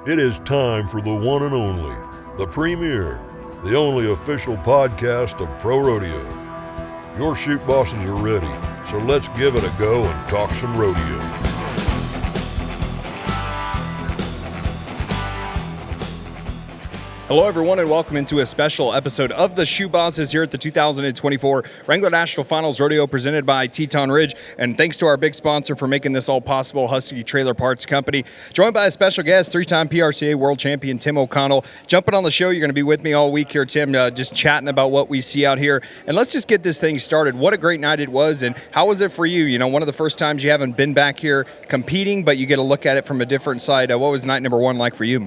It is time for the one and only, the premier, the only official podcast of Pro Rodeo. Your Chute Bosses are ready, so let's give it a go and talk some rodeo. Hello, everyone, and welcome into a special episode of the Chute Bosses here at the 2024 Wrangler National Finals Rodeo presented by Teton Ridge. And thanks to our big sponsor for making this all possible, Husky Trailer Parts Company. Joined by a special guest, three-time PRCA world champion Tim O'Connell. Jumping on the show, you're going to be with me all week here, Tim, just chatting about what we see out here. And let's just get this thing started. What a great night it was, and how was it for you? You know, one of the first times you haven't been back here competing, but you get to look at it from a different side. What was night number one like for you?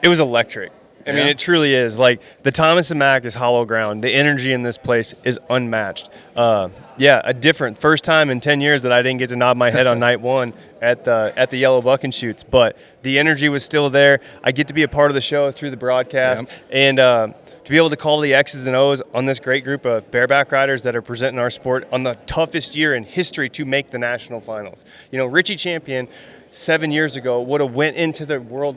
It was electric. I mean, it truly is. Like, the Thomas and Mack is hollow ground. The energy in this place is unmatched. A different first time in 10 years that I didn't get to nod my head on night one at the Yellow Buck and Chutes, but the energy was still there. I get to be a part of the show through the broadcast, and to be able to call the X's and O's on this great group of bareback riders that are presenting our sport on the toughest year in history to make the national finals. You know, Richie Champion 7 years ago would have went into the world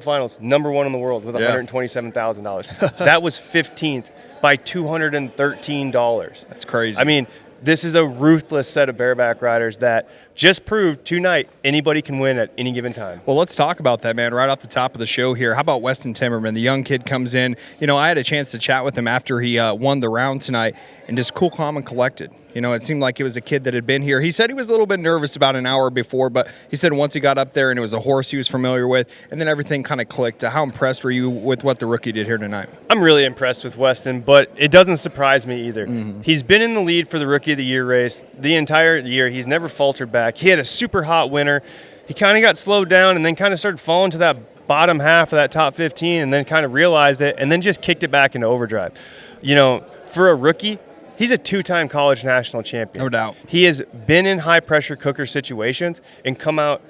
finals, number one in the world with $127,000. That was 15th by $213. That's crazy. I mean, this is a ruthless set of bareback riders that just proved tonight anybody can win at any given time. Well, let's talk about that, man, right off the top of the show here. How about Weston Timberman? The young kid comes in. You know, I had a chance to chat with him after he won the round tonight, and just cool, calm, and collected. You know, it seemed like it was a kid that had been here. He said he was a little bit nervous about an hour before, but he said once he got up there and it was a horse he was familiar with, and then everything kind of clicked. How impressed were you with what the rookie did here tonight? I'm really impressed with Weston, but it doesn't surprise me either. He's been in the lead for the Rookie of the Year race the entire year. He's never faltered back. He had a super hot winter. He kind of got slowed down and then kind of started falling to that bottom half of that top 15 and then kind of realized it and then just kicked it back into overdrive. You know, for a rookie, he's a two-time college national champion. No doubt. He has been in high-pressure cooker situations and come out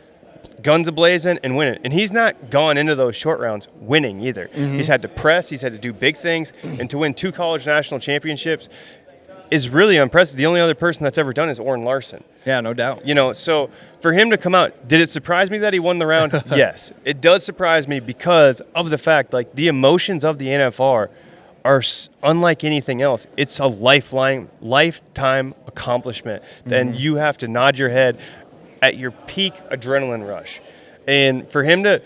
guns a-blazing and win it. And he's not gone into those short rounds winning either. He's had to press. He's had to do big things. And to win two college national championships is really impressive. The only other person that's ever done is Orrin Larson. Yeah, no doubt. You know, so for him to come out, did it surprise me that he won the round? Yes. It does surprise me because of the fact, like, the emotions of the NFR are unlike anything else. It's a lifetime accomplishment. Then you have to nod your head at your peak adrenaline rush. And for him to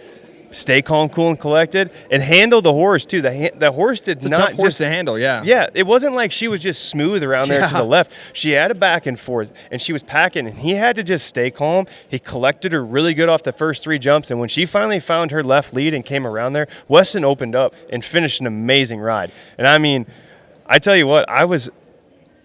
stay calm, cool, and collected and handle the horse, too. The horse did it's a not tough horse to handle, yeah. Yeah, it wasn't like she was just smooth around there to the left. She had a back and forth, and she was packing, and he had to just stay calm. He collected her really good off the first three jumps, and when she finally found her left lead and came around there, Weston opened up and finished an amazing ride. And, I mean, I tell you what, I was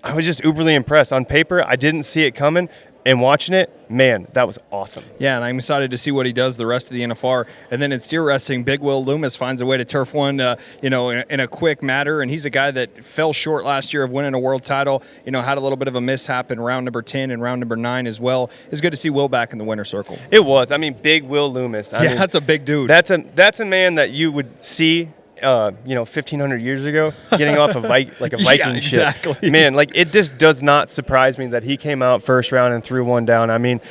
just uberly impressed. On paper, I didn't see it coming. And watching it, man, that was awesome. Yeah, and I'm excited to see what he does the rest of the NFR. And then in steer wrestling, Big Will Loomis finds a way to turf one, in a quick matter. And he's a guy that fell short last year of winning a world title. You know, had a little bit of a mishap in round number 10 and round number 9 as well. It's good to see Will back in the winner's circle. It was. I mean, Big Will Loomis. I mean, that's a big dude. That's a man that you would see 1,500 years ago, getting off a Viking yeah, exactly. shit. Man, like, it just does not surprise me that he came out first round and threw one down. I mean,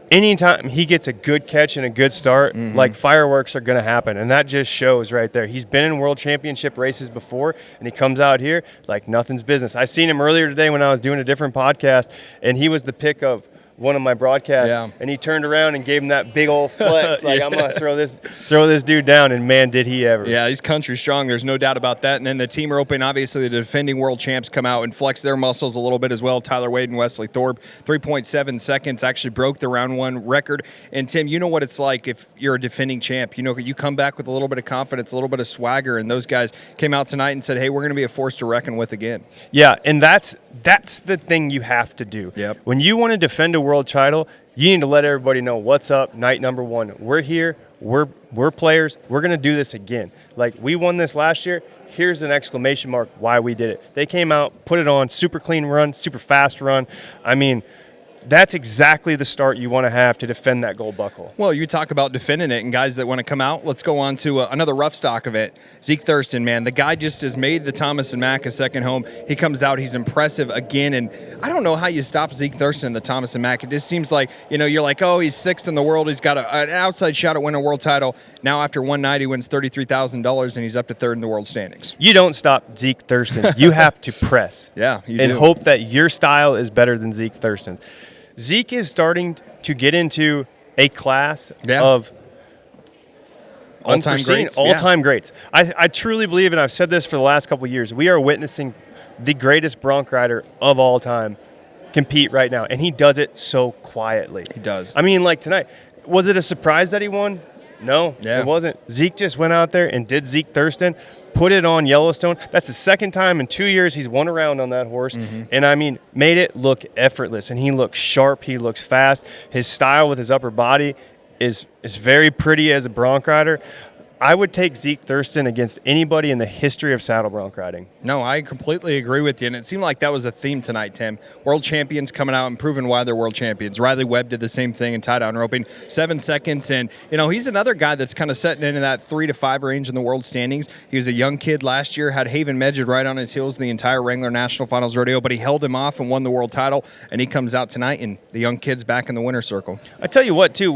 anytime he gets a good catch and a good start, like, fireworks are going to happen, and that just shows right there. He's been in world championship races before, and he comes out here like nothing's business. I seen him earlier today when I was doing a different podcast, and he was the pick of one of my broadcasts, and he turned around and gave him that big old flex, like, I'm going to throw this dude down, and man, did he ever. Yeah, he's country strong. There's no doubt about that. And then the team roping, obviously, the defending world champs come out and flex their muscles a little bit as well. Tyler Wade and Wesley Thorpe, 3.7 seconds, actually broke the round one record. And, Tim, you know what it's like if you're a defending champ. You know, you come back with a little bit of confidence, a little bit of swagger, and those guys came out tonight and said, hey, we're going to be a force to reckon with again. Yeah, and that's the thing you have to do. Yep. When you want to defend a world title, you need to let everybody know what's up. Night number one, we're here. We're players. We're going to do this again. Like, we won this last year. Here's an exclamation mark why we did it. They came out, put it on, super clean run, super fast run. I mean, that's exactly the start you want to have to defend that gold buckle. Well, you talk about defending it and guys that want to come out. Let's go on to another rough stock event. Zeke Thurston, man, the guy just has made the Thomas and Mack a second home. He comes out, he's impressive again, and I don't know how you stop Zeke Thurston in the Thomas and Mack. It just seems like, you're like, oh, he's sixth in the world. He's got an outside shot at winning a world title. Now after one night, he wins $33,000, and he's up to third in the world standings. You don't stop Zeke Thurston. You have to press. Yeah, you and do. Hope that your style is better than Zeke Thurston. Zeke is starting to get into a class of all-time greats. I truly believe, and I've said this for the last couple of years, we are witnessing the greatest bronc rider of all time compete right now, and he does it so quietly. He does. I mean, like tonight, was it a surprise that he won? No, it wasn't. Zeke just went out there and did Zeke Thurston, put it on Yellowstone. That's the second time in 2 years he's won a round on that horse. And, I mean, made it look effortless. And he looks sharp. He looks fast. His style with his upper body is very pretty as a bronc rider. I would take Zeke Thurston against anybody in the history of saddle bronc riding. No, I completely agree with you. And it seemed like that was a theme tonight, Tim. World champions coming out and proving why they're world champions. Riley Webb did the same thing in tie-down roping, 7 seconds. And, he's another guy that's kind of setting into that 3 to 5 range in the world standings. He was a young kid last year, had Haven Medjid right on his heels the entire Wrangler National Finals Rodeo, but he held him off and won the world title. And he comes out tonight, and the young kid's back in the winner's circle. I tell you what, too,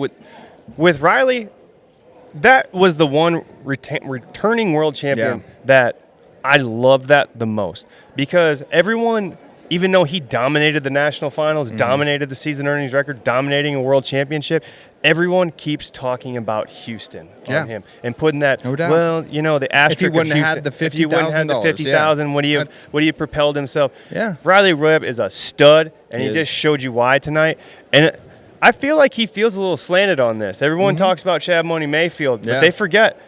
with Riley, that was the one returning world champion that I love that the most, because everyone, even though he dominated the national finals, dominated the season earnings record, dominating a world championship, everyone keeps talking about Houston on him and putting that. No doubt. Well, the asterisk. If he wouldn't have had the $50,000, if he wouldn't have the $50,000, would he have propelled himself? Yeah. Riley Webb is a stud, and he just showed you why tonight. And I feel like he feels a little slanted on this. Everyone talks about Chad Money Mayfield, but they forget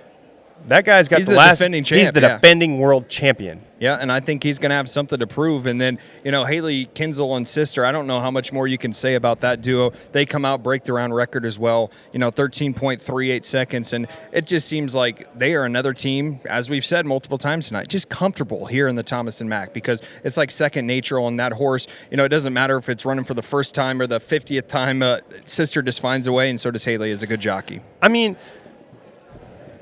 that guy's got defending champ. He's the defending world champion. Yeah, and I think he's going to have something to prove. And then, Haley Kinsel and sister, I don't know how much more you can say about that duo. They come out, break the round record as well, 13.38 seconds. And it just seems like they are another team, as we've said multiple times tonight, just comfortable here in the Thomas and Mack, because it's like second nature on that horse. It doesn't matter if it's running for the first time or the 50th time. Sister just finds a way, and so does Haley as a good jockey. I mean,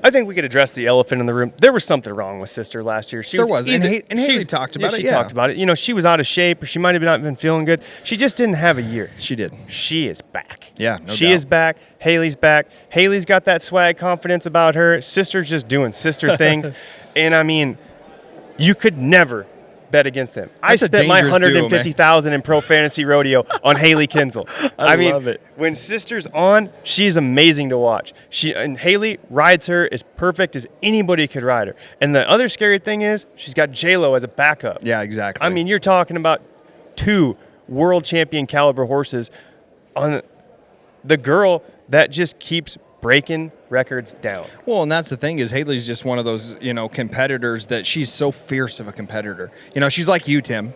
I think we could address the elephant in the room. There was something wrong with Sister last year. And Haley talked about it. She talked about it. She was out of shape, or she might have not been feeling good. She just didn't have a year. She did. She is back. Yeah, no She doubt. is back. Haley's back. Haley's got that swag confidence about her. Sister's just doing sister things. And, I mean, you could never bet against them. I spent my $150,000 in Pro Fantasy Rodeo on Haley Kinsel. I mean, love it. When Sister's on, she's amazing to watch. And Haley rides her as perfect as anybody could ride her. And the other scary thing is she's got J-Lo as a backup. Yeah, exactly. I mean, you're talking about 2 world champion caliber horses on the girl that just keeps breaking records down. Well, and that's the thing, is Haley's just one of those, competitors that she's so fierce of a competitor. She's like you, Tim.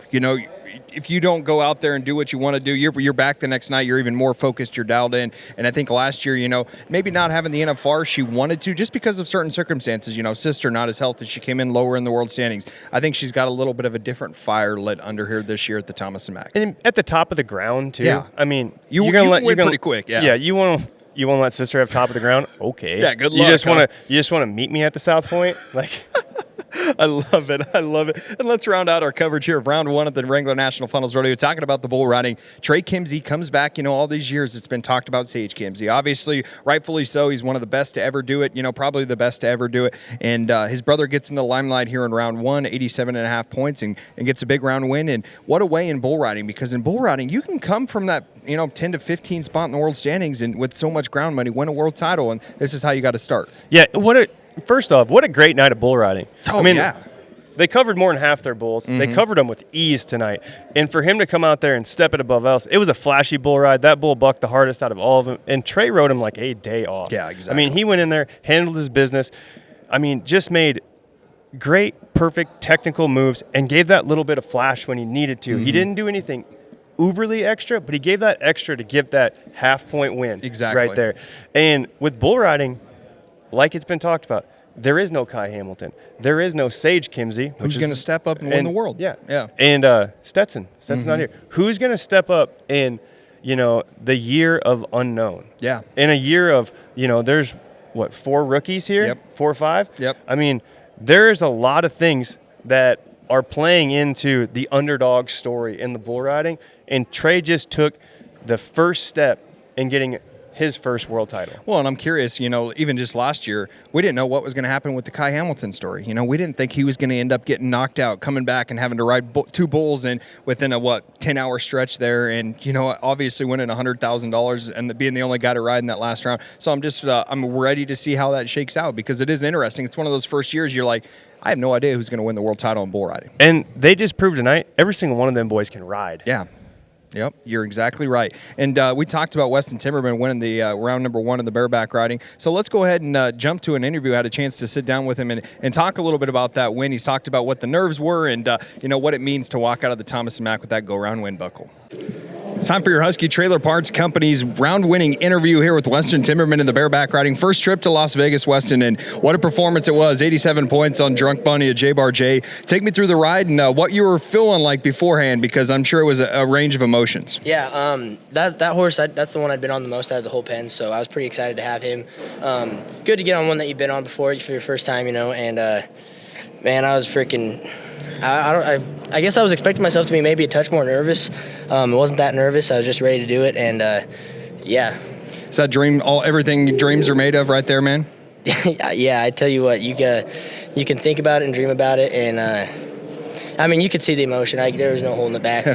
If you don't go out there and do what you want to do, you're back the next night. You're even more focused. You're dialed in. And I think last year, maybe not having the NFR she wanted to, just because of certain circumstances. Sister not as healthy. She came in lower in the world standings. I think she's got a little bit of a different fire lit under her this year at the Thomas and Mack. And at the top of the ground too. Yeah. I mean, you're gonna pretty quick. Yeah. Yeah. You want to let Sister have top of the ground? Okay. Yeah. Good luck. You just want to meet me at the South Point, like. I love it. And let's round out our coverage here of round 1 of the Wrangler National Finals Rodeo, talking about the bull riding. Trey Kimzey comes back. All these years it's been talked about Sage Kimzey. Obviously, rightfully so. He's one of the best to ever do it, probably the best to ever do it. And his brother gets in the limelight here in round 1, 87.5 points, and gets a big round win. And what a way in bull riding, because in bull riding, you can come from that, 10 to 15 spot in the world standings and with so much ground money, win a world title. And this is how you got to start. Yeah. First off, what a great night of bull riding. Oh, I mean, yeah. They covered more than half their bulls. They covered them with ease tonight. And for him to come out there and step it above else, it was a flashy bull ride. That bull bucked the hardest out of all of them. And Trey rode him like a day off. Yeah, exactly. I mean, he went in there, handled his business. I mean, just made great, perfect technical moves and gave that little bit of flash when he needed to. He didn't do anything uberly extra, but he gave that extra to give that half-point win. Exactly. Right there. And with bull riding, like it's been talked about, there is no Kai Hamilton. There is no Sage Kimzey. Who's going to step up and win the world? Yeah. And Stetson's not here. Who's going to step up and the year of unknown. Yeah. In a year of, there's, 4 rookies here? Yep. 4 or 5? Yep. I mean, there's a lot of things that are playing into the underdog story in the bull riding, and Trey just took the first step in getting his first world title. Well, and I'm curious, even just last year, we didn't know what was going to happen with the Kai Hamilton story. We didn't think he was going to end up getting knocked out, coming back and having to ride 2 bulls in within a 10-hour stretch there, and obviously winning $100,000 and being the only guy to ride in that last round. So I'm just I'm ready to see how that shakes out, because it is interesting. It's one of those first years you're like, I have no idea who's going to win the world title in bull riding. And they just proved tonight every single one of them boys can ride. Yeah. Yep, you're exactly right. And we talked about Weston Timberman winning the round number 1 of the bareback riding. So let's go ahead and jump to an interview. I had a chance to sit down with him and talk a little bit about that win. He's talked about what the nerves were and what it means to walk out of the Thomas & Mack with that go-round win buckle. It's time for your Husky Trailer Parts Company's round-winning interview here with Weston Timberman in the bareback riding. First trip to Las Vegas, Weston, and what a performance it was. 87 points on Drunk Bunny at J-Bar J. Take me through the ride and what you were feeling like beforehand, because I'm sure it was a range of emotions. Yeah, that horse, that's the one I'd been on the most out of the whole pen, so I was pretty excited to have him. Good to get on one that you've been on before for your first time, and man, I was freaking... I guess I was expecting myself to be maybe a touch more nervous. It wasn't that nervous. I was just ready to do it, and yeah. Is that everything dreams are made of right there, man? Yeah, I tell you what, you can think about it and dream about it, and I mean, you could see the emotion. There was no holding it back.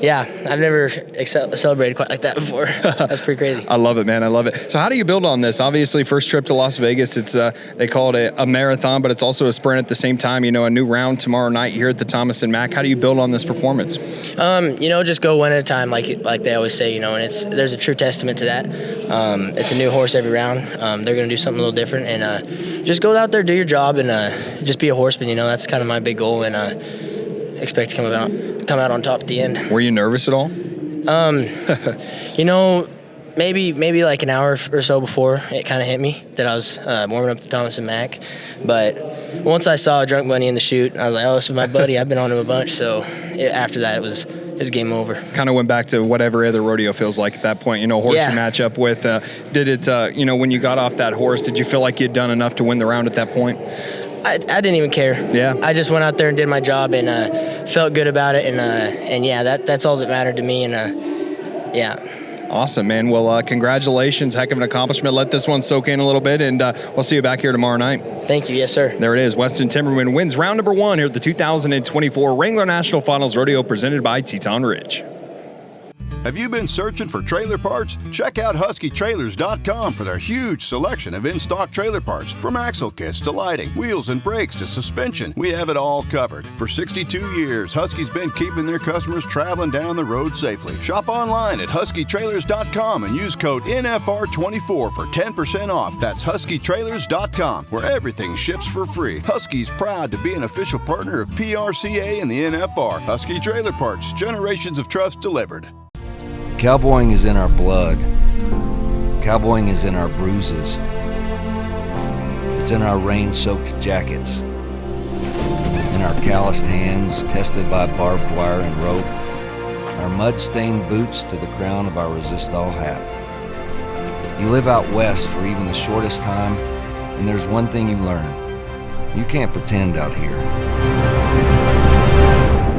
Yeah, I've never celebrated quite like that before. That's pretty crazy. I love it, man. I love it. So how do you build on this? Obviously, first trip to Las Vegas, it's they call it a marathon, but it's also a sprint at the same time. A new round tomorrow night here at the Thomas & Mack. How do you build on this performance? Just go one at a time, like they always say, and there's a true testament to that. It's a new horse every round. They're going to do something a little different, and just go out there, do your job, and just be a horseman. That's kind of my big goal, and expect to come out on top at the end. Were you nervous at all? Maybe like an hour or so before it kind of hit me that I was warming up the Thomas & Mack. But once I saw Drunk Bunny in the chute, I was like, oh, this is my buddy. I've been on him a bunch. So after that, it was game over. Kind of went back to whatever other rodeo feels like at that point. Horse you match up with. Did it, when you got off that horse, did you feel like you'd done enough to win the round at that point? I didn't even care. Yeah. I just went out there and did my job and felt good about it. And yeah, that's all that mattered to me. And yeah. Awesome, man. Well, congratulations. Heck of an accomplishment. Let this one soak in a little bit, and we'll see you back here tomorrow night. Thank you. Yes, sir. There it is. Weston Timberman wins round number 1 here at the 2024 Wrangler National Finals Rodeo presented by Teton Ridge. Have you been searching for trailer parts? Check out HuskyTrailers.com for their huge selection of in-stock trailer parts. From axle kits to lighting, wheels and brakes to suspension, we have it all covered. For 62 years, Husky's been keeping their customers traveling down the road safely. Shop online at HuskyTrailers.com and use code NFR24 for 10% off. That's HuskyTrailers.com, where everything ships for free. Husky's proud to be an official partner of PRCA and the NFR. Husky Trailer Parts, generations of trust delivered. Cowboying is in our blood. Cowboying is in our bruises. It's in our rain-soaked jackets. In our calloused hands, tested by barbed wire and rope. Our mud-stained boots to the crown of our Resistol hat. You live out west for even the shortest time, and there's one thing you learn. You can't pretend out here.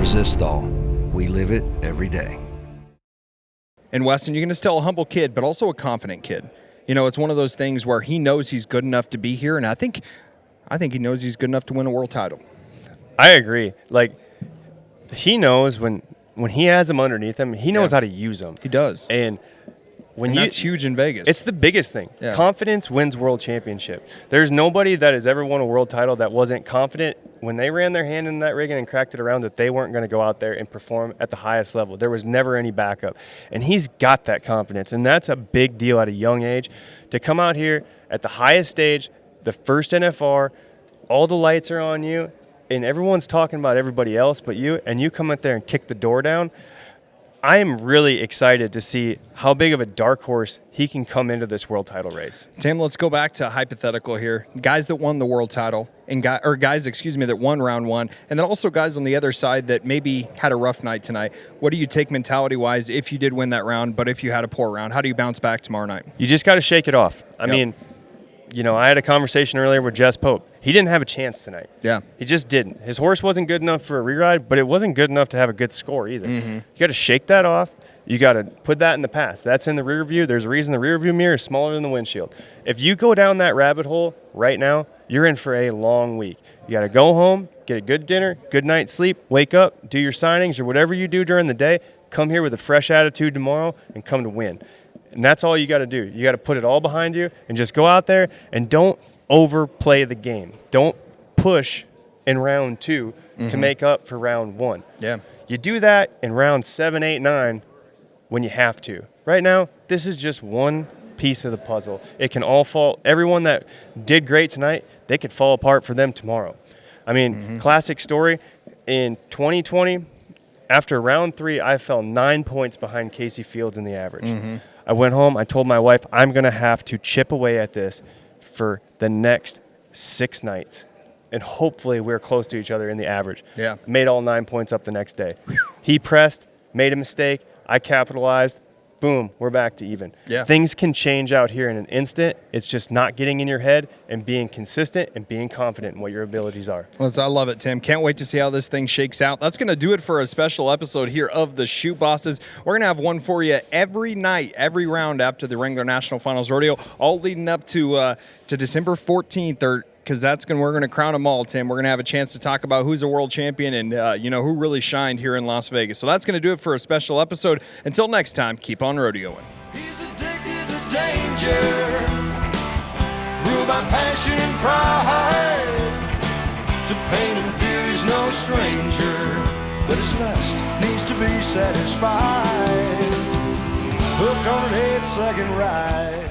Resistol. We live it every day. And Weston, you can just tell a humble kid, but also a confident kid. It's one of those things where he knows he's good enough to be here, and I think he knows he's good enough to win a world title. I agree. He knows when he has them underneath him, he knows how to use them. He does. And that's huge in Vegas. It's the biggest thing. Yeah. Confidence wins world championship. There's nobody that has ever won a world title that wasn't confident when they ran their hand in that rigging and cracked it around that they weren't going to go out there and perform at the highest level. There was never any backup. And he's got that confidence, and that's a big deal at a young age. To come out here at the highest stage, the first NFR, all the lights are on you, and everyone's talking about everybody else but you, and you come out there and kick the door down. I am really excited to see how big of a dark horse he can come into this world title race. Tim, let's go back to hypothetical here. Guys that won the world title, and guys that won round one, and then also guys on the other side that maybe had a rough night tonight. What do you take mentality-wise if you did win that round, but if you had a poor round, how do you bounce back tomorrow night? You just got to shake it off. I mean, I had a conversation earlier with Jess Pope. He didn't have a chance tonight. Yeah. He just didn't. His horse wasn't good enough for a re-ride, but it wasn't good enough to have a good score either. You got to shake that off. You got to put that in the past. That's in the rear view. There's a reason the rear view mirror is smaller than the windshield. If you go down that rabbit hole right now, you're in for a long week. You got to go home, get a good dinner, good night's sleep, wake up, do your signings or whatever you do during the day, come here with a fresh attitude tomorrow and come to win. And that's all you got to do. You got to put it all behind you and just go out there and don't overplay the game. Don't push in round 2 to make up for round 1. Yeah. You do that in round 7, 8, 9 when you have to. Right now, this is just one piece of the puzzle. It can all fall. Everyone that did great tonight, they could fall apart for them tomorrow. I mean, classic story. In 2020, after round 3, I fell 9 points behind Casey Fields in the average. I went home. I told my wife, I'm going to have to chip away at this for the next 6 nights. And hopefully we're close to each other in the average. Yeah. Made all 9 points up the next day. He pressed, made a mistake. I capitalized. Boom, we're back to even. Yeah. Things can change out here in an instant. It's just not getting in your head and being consistent and being confident in what your abilities are. Well, I love it, Tim. Can't wait to see how this thing shakes out. That's going to do it for a special episode here of the Chute Bosses. We're going to have one for you every night, every round after the Wrangler National Finals Rodeo, all leading up to December 14th, because we're going to crown them all, Tim. We're going to have a chance to talk about who's a world champion and, who really shined here in Las Vegas. So that's going to do it for a special episode. Until next time, keep on rodeoing. He's addicted to danger, ruled by passion and pride. To pain and fear he's no stranger, but his lust needs to be satisfied. Hooked on an 8-second ride.